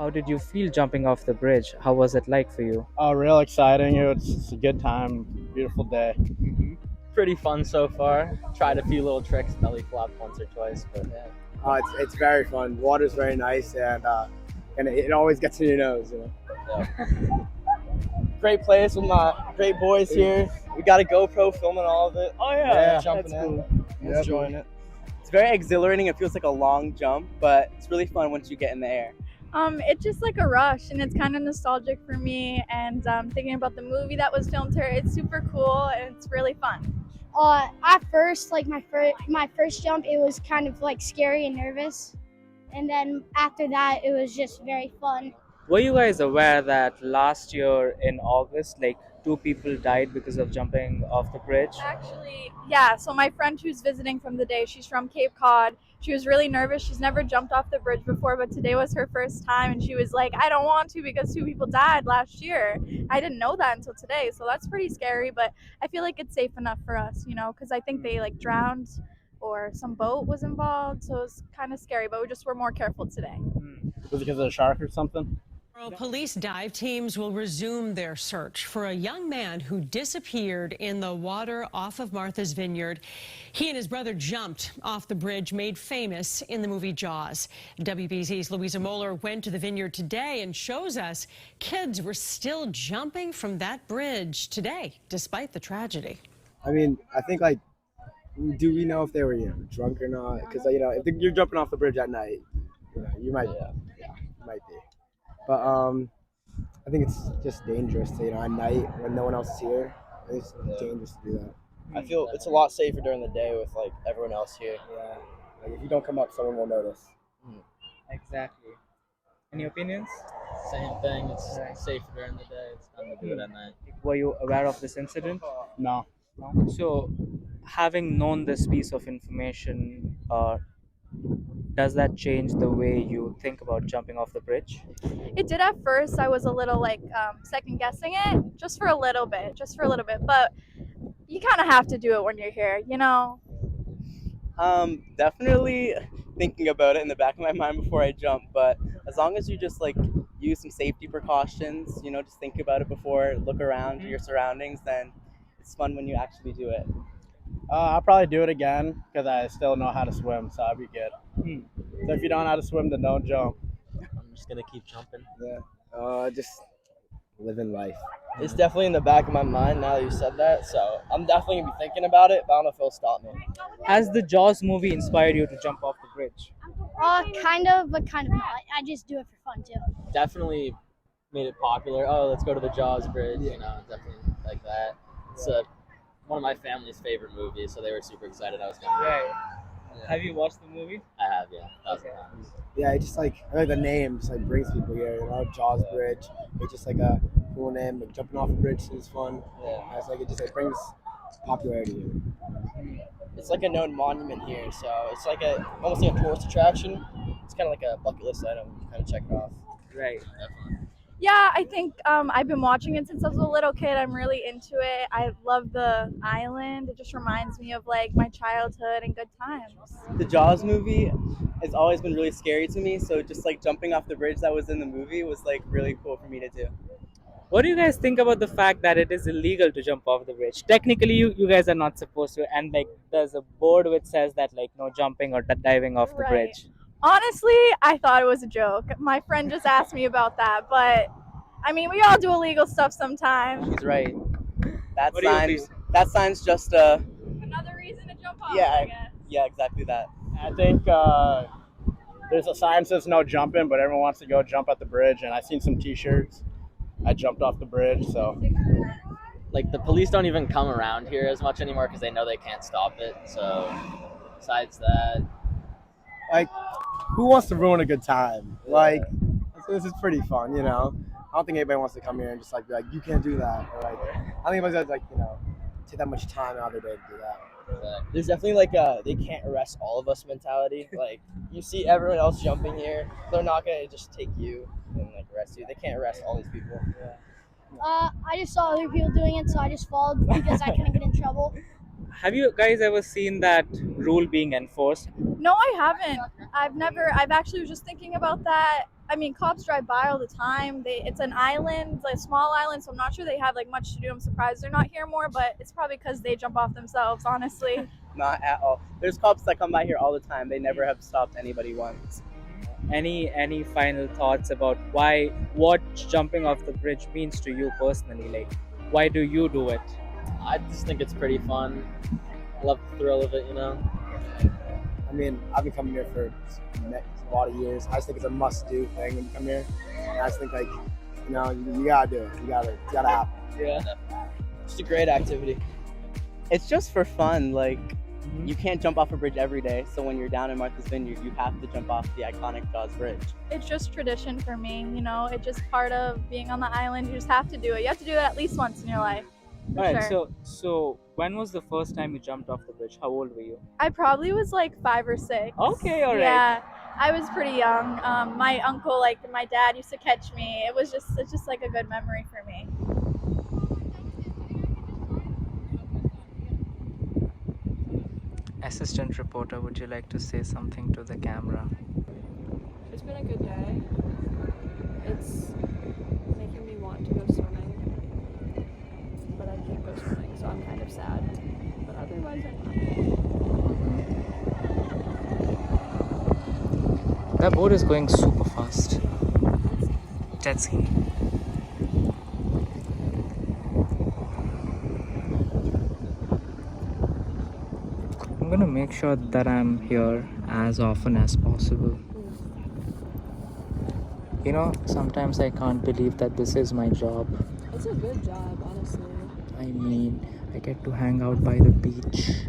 How did you feel jumping off the bridge? How was it like for you? Oh, real exciting. It's a good time. Beautiful day. Pretty fun so far. Tried a few little tricks, belly flop once or twice, but yeah. It's very fun. Water's very nice, and it always gets in your nose. You know. Great place with my great boys here. We got a GoPro filming all of it. Oh yeah, Jumping that's in, cool. enjoying it. It's very exhilarating. It feels like a long jump, but it's really fun once you get in the air. It's just like a rush, and it's kind of nostalgic for me. And thinking about the movie that was filmed here, it's super cool and it's really fun. At first, like my first jump, it was kind of like scary and nervous, and then after that, it was just very fun. Were you guys aware that last year in August, like two people died because of jumping off the bridge? Actually, yeah. So my friend who's visiting from the day, she's from Cape Cod. She was really nervous. She's never jumped off the bridge before, but today was her first time, and she was like, "I don't want to because two people died last year." I didn't know that until today, so that's pretty scary. But I feel like it's safe enough for us, because I think they like drowned or some boat was involved, so it was kind of scary. But we just were more careful today. Was it because of a shark or something? Police dive teams will resume their search for a young man who disappeared in the water off of Martha's Vineyard. He and his brother jumped off the bridge made famous in the movie Jaws. WBZ's Louisa Moeller went to the Vineyard today and shows us kids were still jumping from that bridge today, despite the tragedy. I mean, I think do we know if they were drunk or not? Because if you're jumping off the bridge at night, you might, you might be. But I think it's just dangerous to, at night when no one else is here. It's dangerous to do that. I feel it's a lot safer during the day with like everyone else here. Yeah. Like if you don't come up, someone will notice. Exactly. Any opinions? Same thing. It's safer during the day. It's fun to do it at night. Were you aware of this incident? No. So, having known this piece of information, does that change the way you think about jumping off the bridge? It did at first. I was a little like second guessing it, just for a little bit. But you kind of have to do it when you're here, Definitely thinking about it in the back of my mind before I jump. But as long as you just use some safety precautions, just think about it before, look around your surroundings, then it's fun when you actually do it. I'll probably do it again because I still know how to swim, so I'll be good. So if you don't know how to swim, then don't jump. I'm just gonna keep jumping. Yeah. Just living life. It's definitely in the back of my mind now that you said that, so I'm definitely gonna be thinking about it, but I don't know if it'll stop me. Has the Jaws movie inspired you to jump off the bridge? Kind of, but kind of not. I just do it for fun too. Definitely made it popular. Oh, let's go to the Jaws Bridge, definitely like that. It's one of my family's favorite movies, so they were super excited I was gonna do it. Right. Have you watched the movie? I have, yeah. 1,000 times. Yeah, it just I like the name just brings people here. Jaws Bridge. It's just a cool name. Jumping off a bridge seems fun. Yeah. It's it brings popularity here. It's like a known monument here, so it's like almost like a tourist attraction. It's kind of like a bucket list item. You kind of check it off. Right. Definitely. Yeah, I think I've been watching it since I was a little kid. I'm really into it. I love the island. It just reminds me of like my childhood and good times. The Jaws movie has always been really scary to me, so just jumping off the bridge that was in the movie was really cool for me to do. What do you guys think about the fact that it is illegal to jump off the bridge? Technically, you guys are not supposed to, and there's a board which says that no jumping or diving off the Right. bridge. Honestly, I thought it was a joke. My friend just asked me about that, but I mean, we all do illegal stuff sometimes. He's right. That What do you sign, think? that sign's just Another reason to jump off, Yeah. I guess. yeah, exactly that. I think there's a sign that says no jumping, but everyone wants to go jump at the bridge, and I've seen some T-shirts. I jumped off the bridge, so. Like the police don't even come around here as much anymore because they know they can't stop it. So besides that, Who wants to ruin a good time? This is pretty fun, I don't think anybody wants to come here and just be like, you can't do that. Or I don't think anybody's take that much time out of their day to do that. there's definitely they can't arrest all of us mentality. Like you see everyone else jumping here, they're not gonna just take you and arrest you. They can't arrest all these people. I just saw other people doing it, so I just followed because I couldn't get in trouble. Have you guys ever seen that rule being enforced? No, I haven't. I've actually was just thinking about that. I mean, cops drive by all the time. It's an island, like a small island, so I'm not sure they have like much to do. I'm surprised they're not here more, but it's probably because they jump off themselves, honestly. Not at all. There's cops that come by here all the time. They never have stopped anybody once. Any final thoughts about what jumping off the bridge means to you personally? Like, why do you do it? I just think it's pretty fun. I love the thrill of it, you know. I mean, I've been coming here for a lot of years. I just think it's a must-do thing when you come here. And I just think, like, you know, you gotta do it. You gotta happen. Yeah. It's a great activity. It's just for fun. Like, you can't jump off a bridge every day. So when you're down in Martha's Vineyard, you have to jump off the iconic Jaws Bridge. It's just tradition for me, you know. It's just part of being on the island. You just have to do it. You have to do it at least once in your life. For All right. sure. So when was the first time you jumped off the bridge? How old were you? I probably was like 5 or 6. Okay, all right. Yeah, I was pretty young. My uncle, like my dad, used to catch me. It's just like a good memory for me. Assistant reporter, would you like to say something to the camera? It's been a good day. It's making me want to go swimming, but I can't go swimming, so I'm kind of sad. But otherwise, I'm happy. That boat is going super fast. Jet ski. I'm gonna make sure that I'm here as often as possible. You know, sometimes I can't believe that this is my job. It's a good job, honestly. I mean, I get to hang out by the beach,